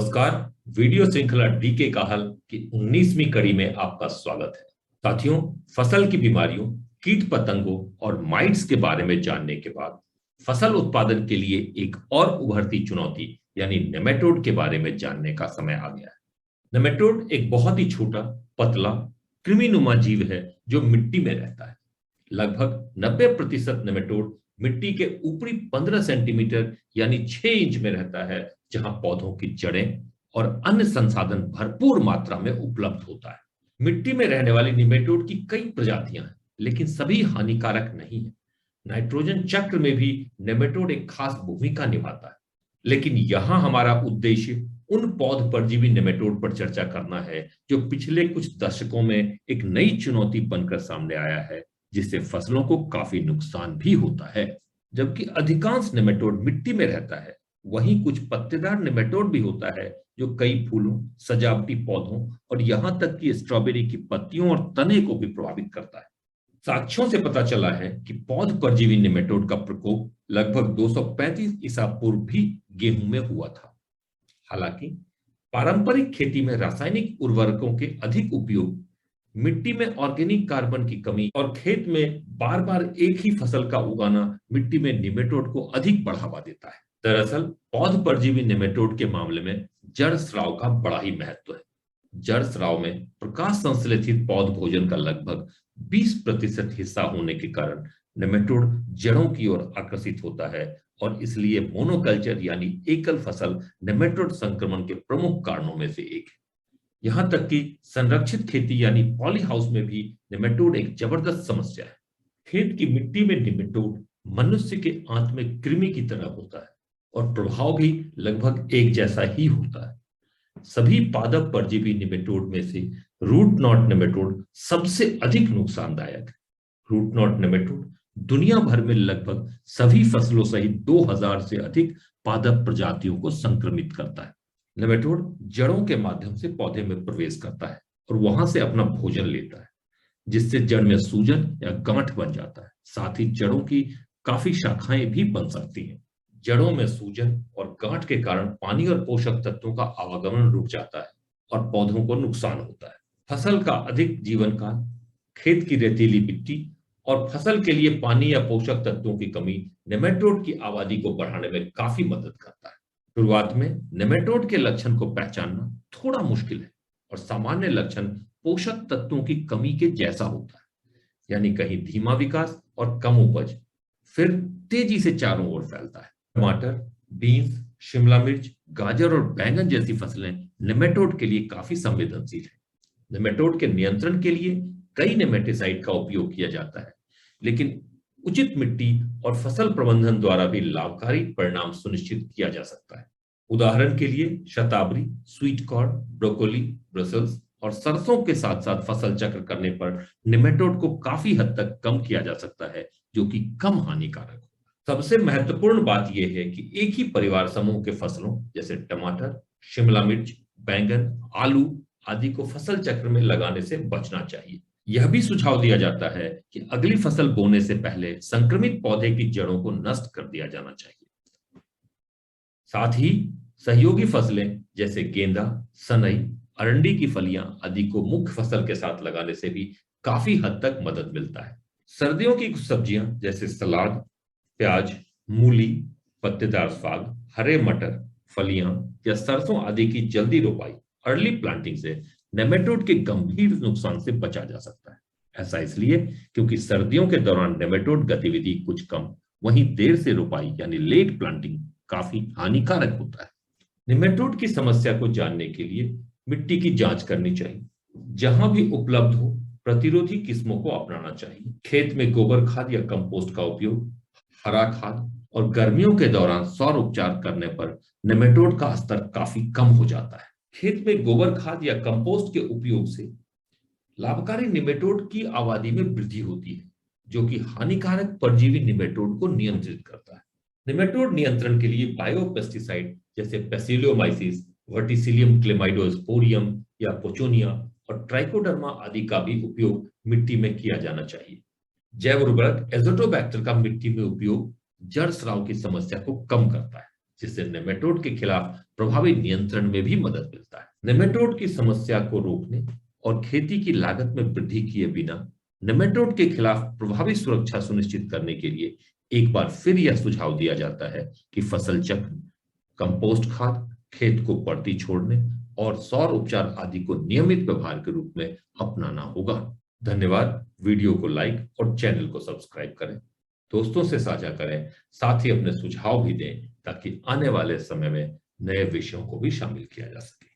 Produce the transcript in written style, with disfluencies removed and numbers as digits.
नमस्कार। वीडियो श्रृंखला डीके का हल की 19वीं कड़ी में आपका स्वागत है। साथियों, फसल की बीमारियों, कीट पतंगों और माइट्स के बारे में जानने के बाद फसल उत्पादन के लिए एक और उभरती चुनौती यानी नेमेटोड के बारे में जानने का समय आ गया है। नेमेटोड एक बहुत ही छोटा, पतला, कृमिनुमा जीव है जो मिट्टी में रहता है। लगभग 90% नेमेटोड मिट्टी के ऊपरी 15 सेंटीमीटर यानी 6 इंच में रहता है, जहां पौधों की जड़ें और अन्य संसाधन भरपूर मात्रा में उपलब्ध होता है। मिट्टी में रहने वाली निमेटोड की कई प्रजातियां हैं, लेकिन सभी हानिकारक नहीं है। नाइट्रोजन चक्र में भी नेमेटोड एक खास भूमिका निभाता है। लेकिन यहां हमारा उद्देश्य उन पौध परजीवी नेमेटोड पर चर्चा करना है जो पिछले कुछ दशकों में एक नई चुनौती बनकर सामने आया है, जिससे फसलों को काफी नुकसान भी होता है। जबकि अधिकांश नेमेटोड मिट्टी में रहता है, वहीं कुछ पत्तेदार नेमेटोड भी होता है जो कई फूलों, सजावटी पौधों और यहां तक कि स्ट्रॉबेरी की पत्तियों और तने को भी प्रभावित करता है। साक्ष्यों से पता चला है कि पौध परजीवी नेमेटोड का प्रकोप लगभग 235 ईसा पूर्व भी गेहूं में हुआ था। हालांकि पारंपरिक खेती में रासायनिक उर्वरकों के अधिक उपयोग, मिट्टी में ऑर्गेनिक कार्बन की कमी और खेत में बार बार एक ही फसल का उगाना मिट्टी में निमेटोड को अधिक बढ़ावा देता है। दरअसल पौध परजीवी निमेटोड के मामले में जड़ स्राव का बड़ा ही महत्व है। जड़ स्राव में प्रकाश संश्लेषित पौध भोजन का लगभग 20% हिस्सा होने के कारण निमेटोड जड़ों की ओर आकर्षित होता है और इसलिए मोनोकल्चर यानी एकल फसल निमेटोड संक्रमण के प्रमुख कारणों में से एक है। यहां तक कि संरक्षित खेती यानी पॉली हाउस में भी निमेटोड एक जबरदस्त समस्या है। खेत की मिट्टी में निमेटोड मनुष्य के आंत में कृमि की तरह होता है और प्रभाव भी लगभग एक जैसा ही होता है। सभी पादप परजीवी निमेटोड में से रूट नॉट निमेटोड सबसे अधिक नुकसानदायक है। रूट नॉट निमेटोड दुनिया भर में लगभग सभी फसलों सहित 2000 से अधिक पादप प्रजातियों को संक्रमित करता है। नेमेटोड जड़ों के माध्यम से पौधे में प्रवेश करता है और वहां से अपना भोजन लेता है, जिससे जड़ में सूजन या गांठ बन जाता है। साथ ही जड़ों की काफी शाखाएं भी बन सकती हैं। जड़ों में सूजन और गांठ के कारण पानी और पोषक तत्वों का आवागमन रुक जाता है और पौधों को नुकसान होता है। फसल का अधिक जीवन काल, खेत की रेतीली मिट्टी और फसल के लिए पानी या पोषक तत्वों की कमी नेमेटोड की आबादी को बढ़ाने में काफी मदद करता है। शुरुआत में नेमेटोड के लक्षण को पहचानना थोड़ा मुश्किल है और सामान्य लक्षण पोषक तत्वों की कमी के जैसा होता है, यानी कहीं धीमा विकास और कम उपज, फिर तेजी से चारों ओर फैलता है। टमाटर, बीन्स, शिमला मिर्च, गाजर और बैंगन जैसी फसलें नेमेटोड के लिए काफी संवेदनशील है। नेमेटोड के नियंत्रण के लिए कई नेमेटिसाइड का उपयोग किया जाता है, लेकिन उचित मिट्टी और फसल प्रबंधन द्वारा भी लाभकारी परिणाम सुनिश्चित किया जा सकता है। उदाहरण के लिए शतावरी, स्वीट कॉर्न, ब्रोकोली, ब्रसल्स और सरसों के साथ साथ फसल चक्र करने पर नेमेटोड को काफी हद तक कम किया जा सकता है, जो कि कम हानिकारक हो। सबसे महत्वपूर्ण बात यह है कि एक ही परिवार समूह के फसलों जैसे टमाटर, शिमला मिर्च, बैंगन, आलू आदि को फसल चक्र में लगाने से बचना चाहिए। यह भी सुझाव दिया जाता है कि अगली फसल बोने से पहले संक्रमित पौधे की जड़ों को नष्ट कर दिया जाना चाहिए। साथ ही सहयोगी फसलें जैसे गेंदा, सनई, अरंडी की फलियां आदि को मुख्य फसल के साथ लगाने से भी काफी हद तक मदद मिलता है। सर्दियों की कुछ सब्जियां जैसे सलाद, प्याज, मूली, पत्तेदार साग, हरे मटर, फलियां या सरसों आदि की जल्दी रोपाई, अर्ली प्लांटिंग से नेमेटोड के गंभीर नुकसान से बचा जा सकता है। ऐसा इसलिए क्योंकि सर्दियों के दौरान नेमेटोड गतिविधि कुछ कम, वहीं देर से रोपाई यानी लेट प्लांटिंग काफी हानिकारक होता है। नेमेटोड की समस्या को जानने के लिए मिट्टी की जांच करनी चाहिए। जहां भी उपलब्ध हो प्रतिरोधी किस्मों को अपनाना चाहिए। खेत में गोबर खाद या कंपोस्ट का उपयोग, हरा खाद और गर्मियों के दौरान सौर उपचार करने पर नेमेटोड का स्तर काफी कम हो जाता है। खेत में गोबर खाद या कंपोस्ट के उपयोग से लाभकारी निमेटोड की आबादी में वृद्धि होती है, जो कि हानिकारक परजीवी निमेटोड को नियंत्रित करता है। निमेटोड नियंत्रण के लिए बायोपेस्टिसाइड जैसे बेसिलोमाइसिस, वर्टिसिलियम क्लेमाइडोस्पोरियम या पोचोनिया और ट्राइकोडर्मा आदि का भी उपयोग मिट्टी में किया जाना चाहिए। जैव उर्वरक एजोटोबैक्टर का मिट्टी में उपयोग जड़ स्राव की समस्या को कम करता है। जिससे नेमेटोड के खिलाफ प्रभावी नियंत्रण में भी मदद मिलता है। नेमेटोड की समस्या को रोकने और खेती की लागत में वृद्धि किए बिना नेमेटोड के खिलाफ प्रभावी सुरक्षा सुनिश्चित करने के लिए एक बार फिर यह सुझाव दिया जाता है कि फसल चक्र, कंपोस्ट खाद, खेत को पड़ती छोड़ने और सौर उपचार आदि को नियमित व्यवहार के रूप में अपनाना होगा। धन्यवाद। वीडियो को लाइक और चैनल को सब्सक्राइब करें, दोस्तों से साझा करें, साथ ही अपने सुझाव भी दें ताकि आने वाले समय में नए विषयों को भी शामिल किया जा सके।